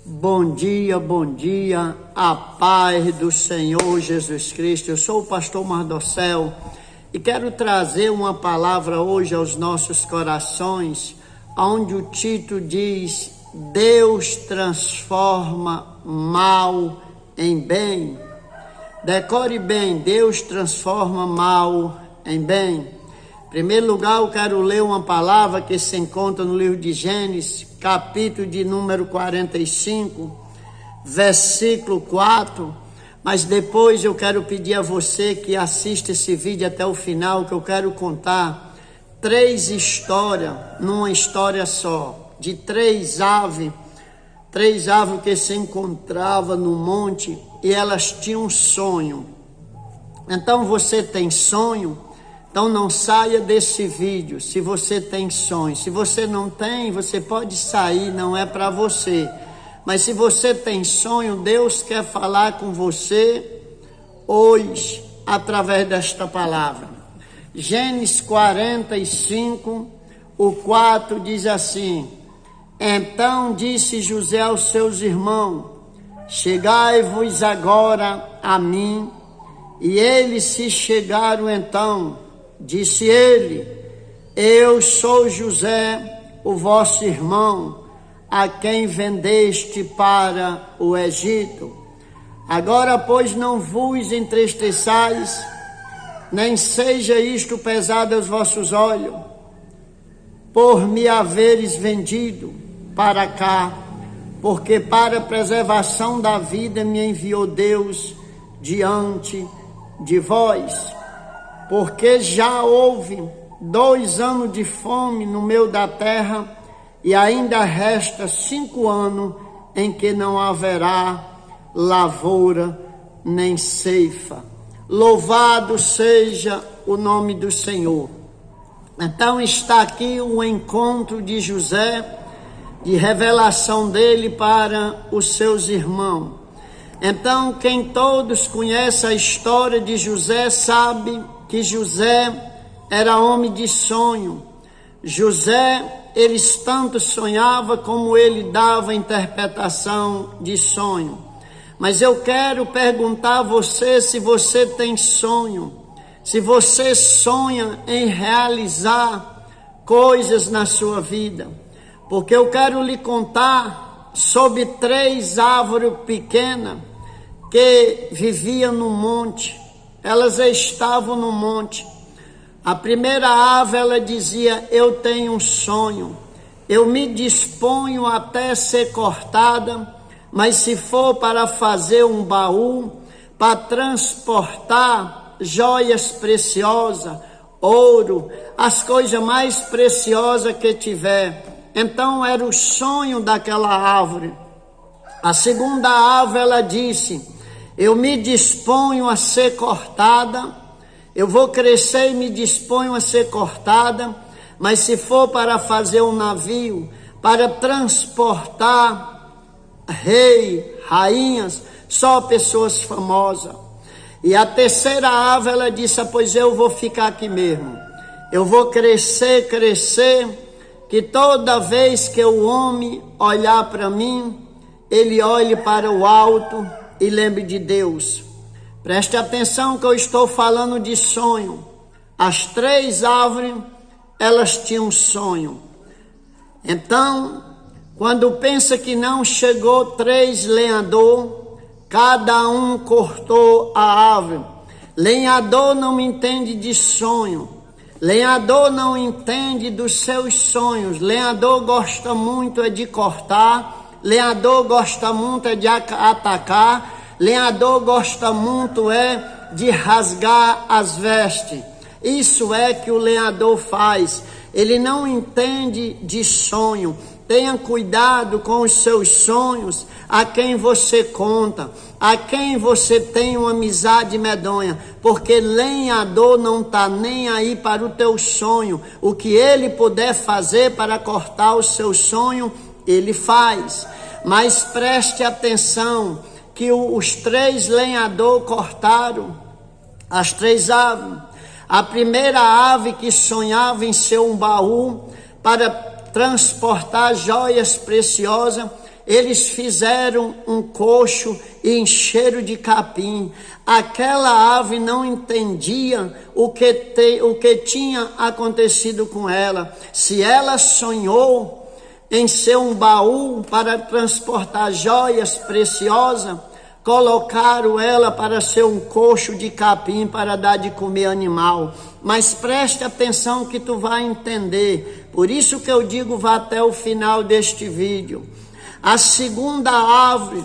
Bom dia, a paz do Senhor Jesus Cristo. Eu sou o pastor Mardocel e quero trazer uma palavra hoje aos nossos corações, onde o título diz: Deus transforma mal em bem. Decore bem, Deus transforma mal em bem. Em primeiro lugar, eu quero ler uma palavra que se encontra no livro de Gênesis, capítulo de número 45, versículo 4. Mas depois eu quero pedir a você que assista esse vídeo até o final, que eu quero contar 3 histórias numa história só, de 3 aves que se encontravam no monte e elas tinham um sonho. Então você tem sonho? Então não saia desse vídeo se você tem sonho. Se você não tem, você pode sair, não é para você. Mas se você tem sonho, Deus quer falar com você hoje, através desta palavra. Gênesis 45, o 4 diz assim: Então disse José aos seus irmãos: Chegai-vos agora a mim. E eles se chegaram então. Disse ele: Eu sou José, o vosso irmão, a quem vendeste para o Egito. Agora, pois, não vos entristeçais, nem seja isto pesado aos vossos olhos, por me haveres vendido para cá, porque para a preservação da vida me enviou Deus diante de vós. Porque já houve 2 anos de fome no meio da terra, e ainda resta 5 anos em que não haverá lavoura nem ceifa. Louvado seja o nome do Senhor. Então está aqui o encontro de José, de revelação dele para os seus irmãos. Então, quem todos conhecem a história de José sabe que José era homem de sonho. José, eles tanto sonhava como ele dava interpretação de sonho. Mas eu quero perguntar a você se você tem sonho, se você sonha em realizar coisas na sua vida. Porque eu quero lhe contar sobre 3 árvores pequenas que viviam no monte. Elas estavam no monte. A primeira ave, ela dizia: eu tenho um sonho, eu me disponho até ser cortada, mas se for para fazer um baú, para transportar joias preciosas, ouro, as coisas mais preciosas que tiver. Então era o sonho daquela árvore. A segunda ave, ela disse: eu me disponho a ser cortada, eu vou crescer e me disponho a ser cortada, mas se for para fazer um navio, para transportar rei, rainhas, só pessoas famosas. E a terceira ave, ela disse: pois eu vou ficar aqui mesmo, eu vou crescer, que toda vez que o homem olhar para mim, ele olhe para o alto e lembre de Deus. Preste atenção que eu estou falando de sonho. As 3 árvores, elas tinham sonho. Então, quando pensa que não chegou 3 lenhadores, cada um cortou a árvore. Lenhador não entende de sonho. Lenhador não entende dos seus sonhos. Lenhador gosta muito de cortar. Lenhador gosta muito de atacar. Lenhador gosta muito de rasgar as vestes. Isso é que o lenhador faz. Ele não entende de sonho. Tenha cuidado com os seus sonhos, a quem você conta, a quem você tem uma amizade medonha, porque lenhador não está nem aí para o teu sonho. O que ele puder fazer para cortar o seu sonho, ele faz. Mas preste atenção que os 3 lenhadores cortaram as 3 aves. A primeira ave que sonhava em ser um baú para transportar joias preciosas, eles fizeram um coxo e encheram de capim. Aquela ave não entendia o que tinha acontecido com ela. Se ela sonhou em ser um baú para transportar joias preciosas, colocaram ela para ser um coxo de capim para dar de comer animal. Mas preste atenção que tu vai entender. Por isso que eu digo, vá até o final deste vídeo. A segunda ave,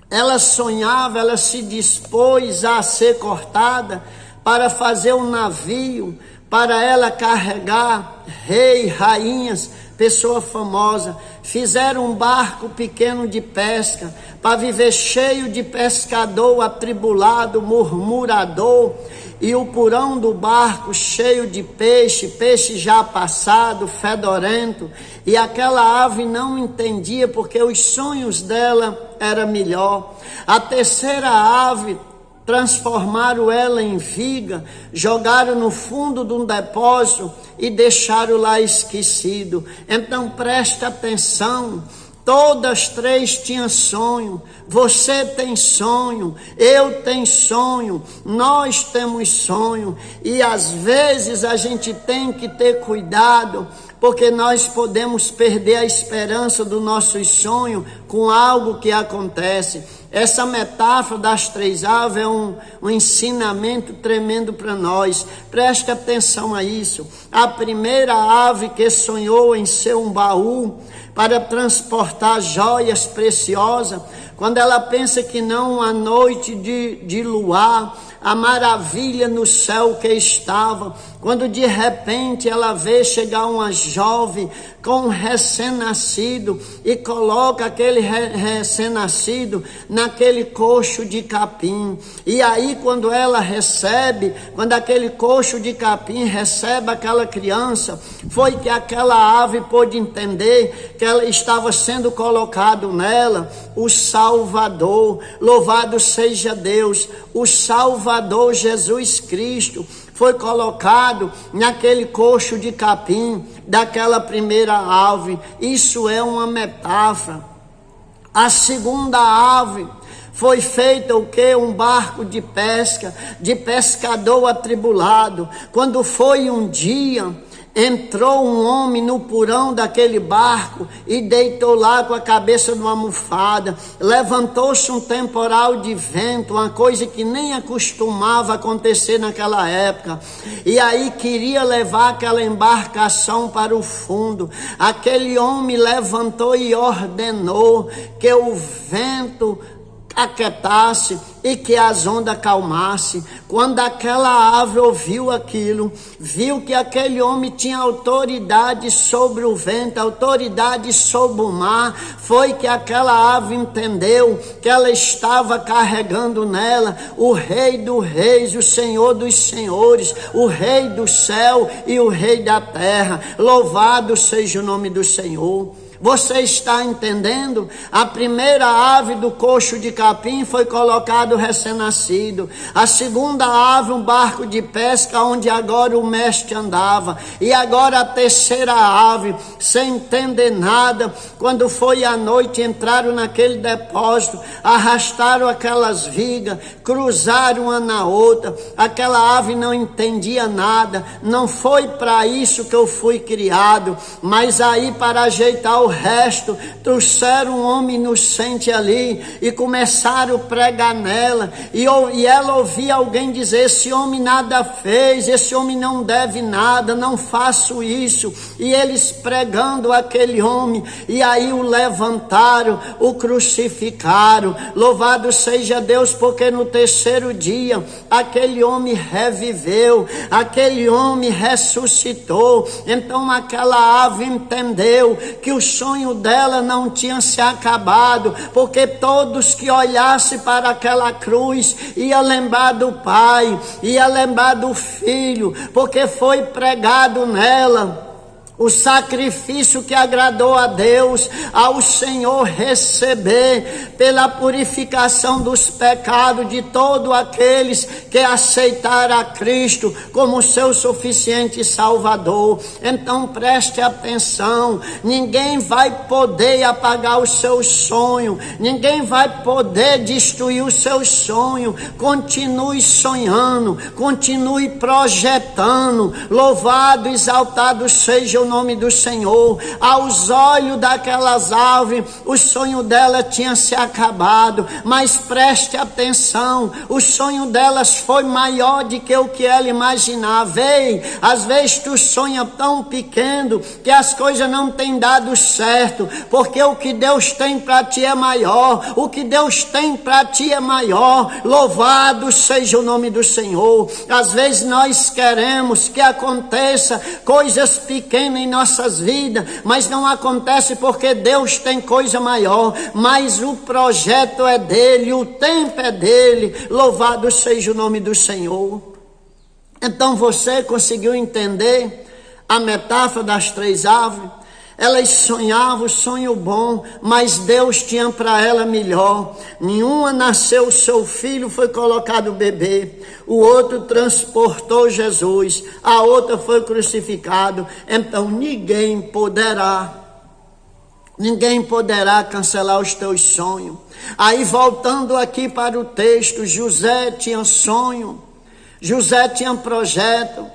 ela sonhava, ela se dispôs a ser cortada para fazer um navio, para ela carregar rei, rainhas, pessoa famosa. Fizeram um barco pequeno de pesca, para viver cheio de pescador atribulado, murmurador, e o porão do barco cheio de peixe, peixe já passado, fedorento, e aquela ave não entendia porque os sonhos dela eram melhor. A terceira ave, transformaram ela em viga, jogaram no fundo de um depósito e deixaram lá esquecido. Então preste atenção, todas três tinham sonho. Você tem sonho, eu tenho sonho, nós temos sonho, e às vezes a gente tem que ter cuidado, porque nós podemos perder a esperança do nosso sonho com algo que acontece. Essa metáfora das três aves é um ensinamento tremendo para nós. Preste atenção a isso. A primeira ave que sonhou em ser um baú para transportar joias preciosas, quando ela pensa que não, a noite de luar, a maravilha no céu que estava, quando de repente ela vê chegar uma jovem com um recém-nascido e coloca aquele recém-nascido naquele coxo de capim. E aí quando ela recebe, quando aquele coxo de capim recebe aquela criança, foi que aquela ave pôde entender que ela estava sendo colocado nela o Salvador. Louvado seja Deus, o Salvador Jesus Cristo foi colocado naquele coxo de capim daquela primeira ave. Isso é uma metáfora. A segunda ave foi feita o quê? Um barco de pesca, de pescador atribulado. Quando foi um dia, entrou um homem no porão daquele barco e deitou lá com a cabeça numa almofada. Levantou-se um temporal de vento, uma coisa que nem acostumava acontecer naquela época. E aí queria levar aquela embarcação para o fundo. Aquele homem levantou e ordenou que o vento aquietasse e que as ondas acalmasse. Quando aquela ave ouviu aquilo, viu que aquele homem tinha autoridade sobre o vento, autoridade sobre o mar, foi que aquela ave entendeu que ela estava carregando nela o Rei dos Reis, o Senhor dos Senhores, o Rei do céu e o Rei da terra. Louvado seja o nome do Senhor. Você está entendendo? A primeira ave do coxo de capim foi colocado recém-nascido. A segunda ave, um barco de pesca onde agora o mestre andava. E agora a terceira ave, sem entender nada, quando foi à noite, entraram naquele depósito, arrastaram aquelas vigas, cruzaram uma na outra. Aquela ave não entendia nada. Não foi para isso que eu fui criado, mas aí para ajeitar o resto, trouxeram um homem inocente ali e começaram a pregar nela, e ela ouvia alguém dizer: esse homem nada fez, esse homem não deve nada, não faço isso. E eles pregando aquele homem, e aí o levantaram, o crucificaram. Louvado seja Deus, porque no terceiro dia aquele homem reviveu, aquele homem ressuscitou. Então aquela ave entendeu que o sonho dela não tinha se acabado, porque todos que olhassem para aquela cruz ia lembrar do Pai, ia lembrar do Filho, porque foi pregado nela O sacrifício que agradou a Deus, ao Senhor receber pela purificação dos pecados de todos aqueles que aceitaram a Cristo como seu suficiente Salvador. Então preste atenção, ninguém vai poder apagar o seu sonho, ninguém vai poder destruir o seu sonho. Continue sonhando, continue projetando. Louvado, exaltado seja o nome do Senhor. Aos olhos daquelas árvores, o sonho dela tinha se acabado, mas preste atenção, o sonho delas foi maior do que o que ela imaginava. Ei, às vezes tu sonha tão pequeno que as coisas não têm dado certo, porque o que Deus tem para ti é maior, o que Deus tem para ti é maior. Louvado seja o nome do Senhor. Às vezes nós queremos que aconteça coisas pequenas em nossas vidas, mas não acontece porque Deus tem coisa maior, mas o projeto é dele, o tempo é dele. Louvado seja o nome do Senhor. Então você conseguiu entender a metáfora das 3 árvores? Elas sonhavam sonho bom, mas Deus tinha para ela melhor. Nenhuma nasceu o seu filho, foi colocado o bebê. O outro transportou Jesus, a outra foi crucificado. Então ninguém poderá cancelar os teus sonhos. Aí voltando aqui para o texto, José tinha sonho, José tinha projeto.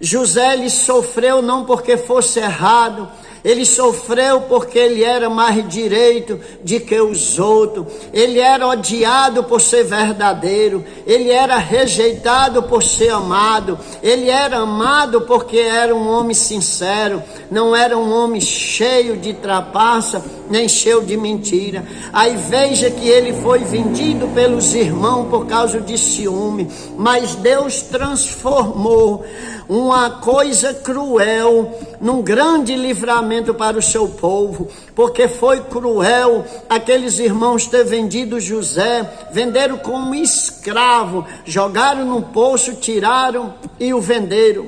José, ele sofreu não porque fosse errado, ele sofreu porque ele era mais direito do que os outros. Ele era odiado por ser verdadeiro, ele era rejeitado por ser amado, ele era amado porque era um homem sincero, não era um homem cheio de trapaça, nem cheio de mentira. Aí veja que ele foi vendido pelos irmãos por causa de ciúme, mas Deus transformou uma coisa cruel num grande livramento para o seu povo, porque foi cruel aqueles irmãos ter vendido José, venderam como escravo, jogaram no poço, tiraram e o venderam.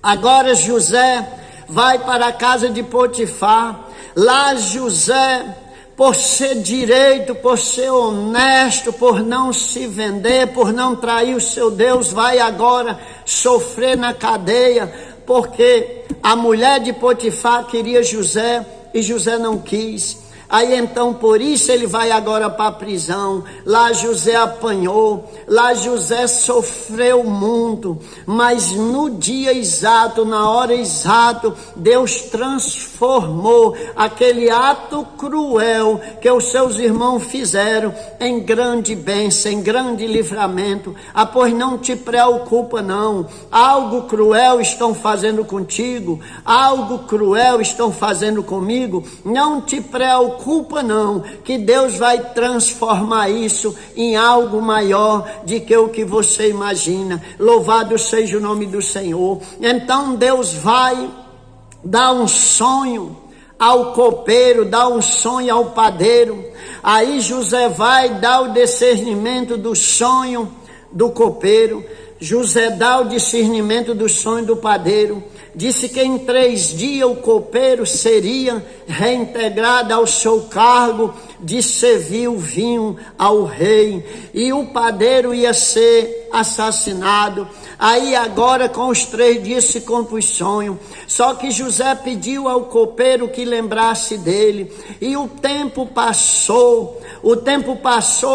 Agora José vai para a casa de Potifar. Lá José, por ser direito, por ser honesto, por não se vender, por não trair o seu Deus, vai agora sofrer na cadeia, porque a mulher de Potifar queria José e José não quis. Aí então por isso ele vai agora para a prisão. Lá José apanhou, lá José sofreu muito, mas no dia exato, na hora exata, Deus transformou aquele ato cruel que os seus irmãos fizeram em grande bênção, em grande livramento. Ah, pois não te preocupa não, algo cruel estão fazendo contigo, algo cruel estão fazendo comigo, não te preocupa não, que Deus vai transformar isso em algo maior do que o que você imagina. Louvado seja o nome do Senhor. Então Deus vai dar um sonho ao copeiro, dá um sonho ao padeiro. Aí José vai dar o discernimento do sonho do copeiro. José dá o discernimento do sonho do padeiro. Disse que em 3 dias o copeiro seria reintegrado ao seu cargo de servir o vinho ao rei, e o padeiro ia ser assassinado. Aí agora com os 3 dias se cumpre o sonho. Só que José pediu ao copeiro que lembrasse dele, e o tempo passou,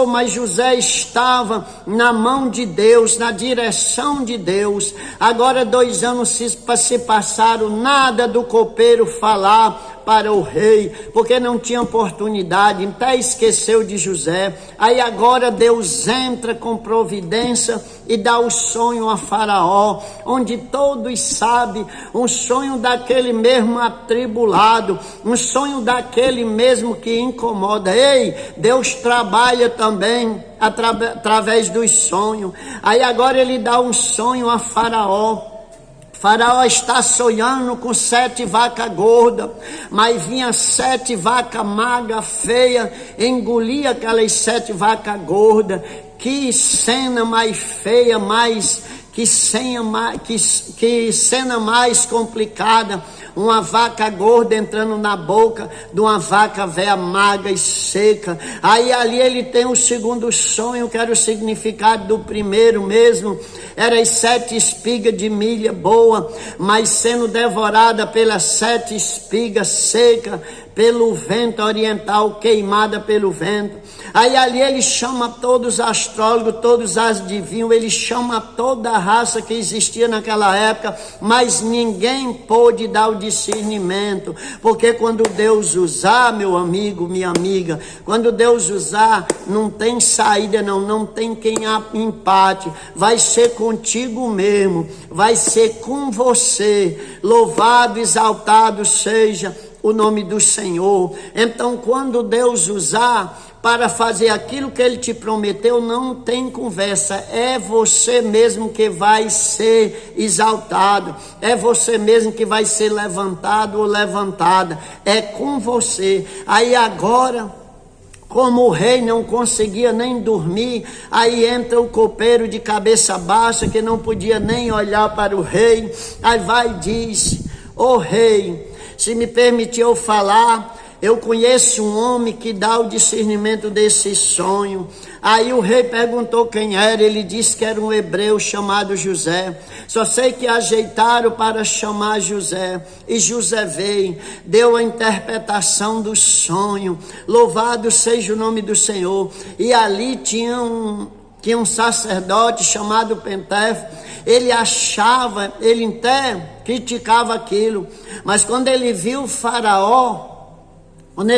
mas José estava na mão de Deus, na direção de Deus. Agora 2 anos se passaram, nada do copeiro falar para o rei, porque não tinha oportunidade, até esqueceu de José. Aí agora Deus entra com providência e dá o sonho a Faraó, onde todos sabem, um sonho daquele mesmo atribulado, um sonho daquele mesmo que incomoda. Ei, Deus trabalha também através dos sonhos. Aí agora ele dá um sonho a Faraó. Faraó está sonhando com 7 vacas gordas, mas vinha 7 vacas magras, feias, engolia aquelas 7 vacas gordas. Que cena mais feia, mais que cena mais complicada, uma vaca gorda entrando na boca de uma vaca velha, magra e seca. Aí ali ele tem o segundo sonho, que era o significado do primeiro mesmo. Era as 7 espigas de milha boa, mas sendo devorada pelas 7 espigas secas, pelo vento oriental, queimada pelo vento. Aí ali ele chama todos os astrólogos, todos os adivinhos, ele chama toda a raça que existia naquela época, mas ninguém pôde dar o discernimento, porque quando Deus usar, meu amigo, minha amiga, quando Deus usar, não tem saída não tem quem empate, vai ser contigo mesmo, vai ser com você. Louvado, exaltado seja o nome do Senhor. Então, quando Deus usar para fazer aquilo que Ele te prometeu, não tem conversa, é você mesmo que vai ser exaltado, é você mesmo que vai ser levantado ou levantada, é com você. Aí agora, como o rei não conseguia nem dormir, aí entra o copeiro de cabeça baixa, que não podia nem olhar para o rei, aí vai e diz: ô rei, se me permitir eu falar, eu conheço um homem que dá o discernimento desse sonho. Aí o rei perguntou quem era, ele disse que era um hebreu chamado José. Só sei que ajeitaram para chamar José, e José veio, deu a interpretação do sonho. Louvado seja o nome do Senhor. E ali tinha um sacerdote chamado Pentef. Ele achava, ele até criticava aquilo, mas quando ele viu o faraó quando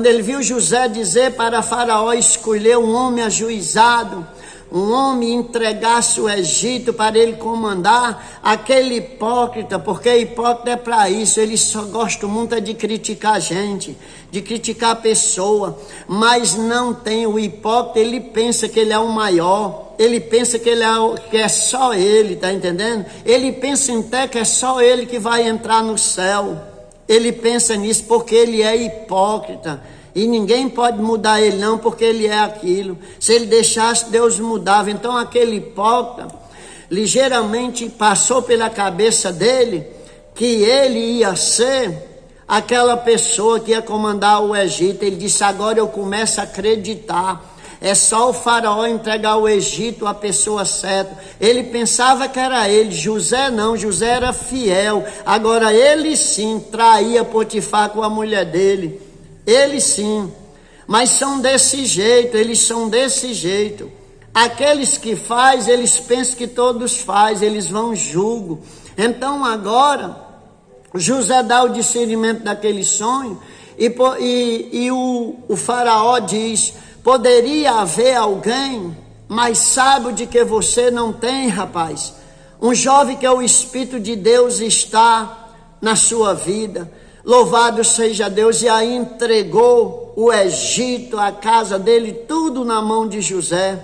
ele viu José dizer para faraó escolher um homem ajuizado, um homem entregasse o Egito para ele comandar, aquele hipócrita, porque hipócrita é para isso, ele só gosta muito de criticar a gente, de criticar a pessoa, mas não tem o hipócrita, ele pensa que ele é o maior, ele pensa que que é só ele, tá entendendo? Ele pensa até que é só ele que vai entrar no céu, ele pensa nisso porque ele é hipócrita. E ninguém pode mudar ele não, porque ele é aquilo. Se ele deixasse, Deus mudava. Então aquele hipócrita, ligeiramente passou pela cabeça dele que ele ia ser aquela pessoa que ia comandar o Egito. Ele disse: agora eu começo a acreditar. É só o faraó entregar o Egito à pessoa certa. Ele pensava que era ele. José não, José era fiel. Agora ele sim traía Potifar com a mulher dele. Eles sim, mas são desse jeito, eles são desse jeito. Aqueles que faz, eles pensam que todos faz, eles vão julgo. Então agora, José dá o discernimento daquele sonho, e o faraó diz: poderia haver alguém mais sábio de que você não tem, rapaz? Um jovem que o Espírito de Deus está na sua vida. Louvado seja Deus. E aí entregou o Egito, a casa dele, tudo na mão de José.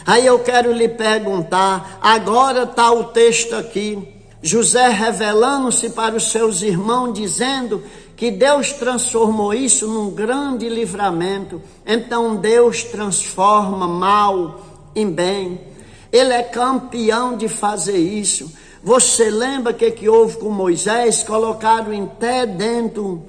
Aí eu quero lhe perguntar, agora está o texto aqui, José revelando-se para os seus irmãos, dizendo que Deus transformou isso num grande livramento. Então Deus transforma mal em bem. Ele é campeão de fazer isso. Você lembra o que houve com Moisés? Colocaram até dentro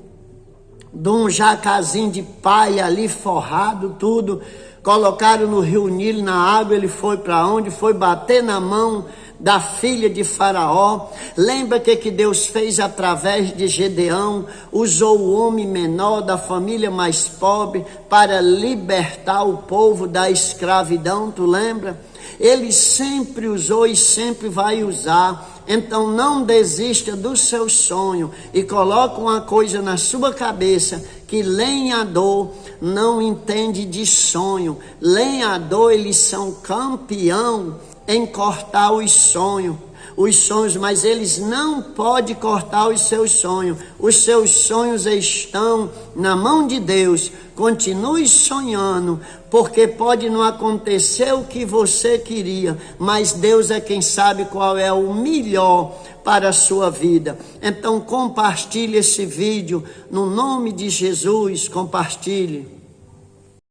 de um jacazinho de palha ali, forrado, tudo. Colocaram no rio Nilo, na água. Ele foi para onde? Foi bater na mão da filha de Faraó. Lembra o que Deus fez através de Gedeão? Usou o homem menor da família mais pobre para libertar o povo da escravidão, tu lembra? Ele sempre usou e sempre vai usar. Então não desista do seu sonho e coloque uma coisa na sua cabeça, que lenhador não entende de sonho. Lenhador, eles são campeão em cortar os sonhos, mas eles não podem cortar os seus sonhos. Os seus sonhos estão na mão de Deus. Continue sonhando, porque pode não acontecer o que você queria, mas Deus é quem sabe qual é o melhor para a sua vida. Então compartilhe esse vídeo, no nome de Jesus, compartilhe.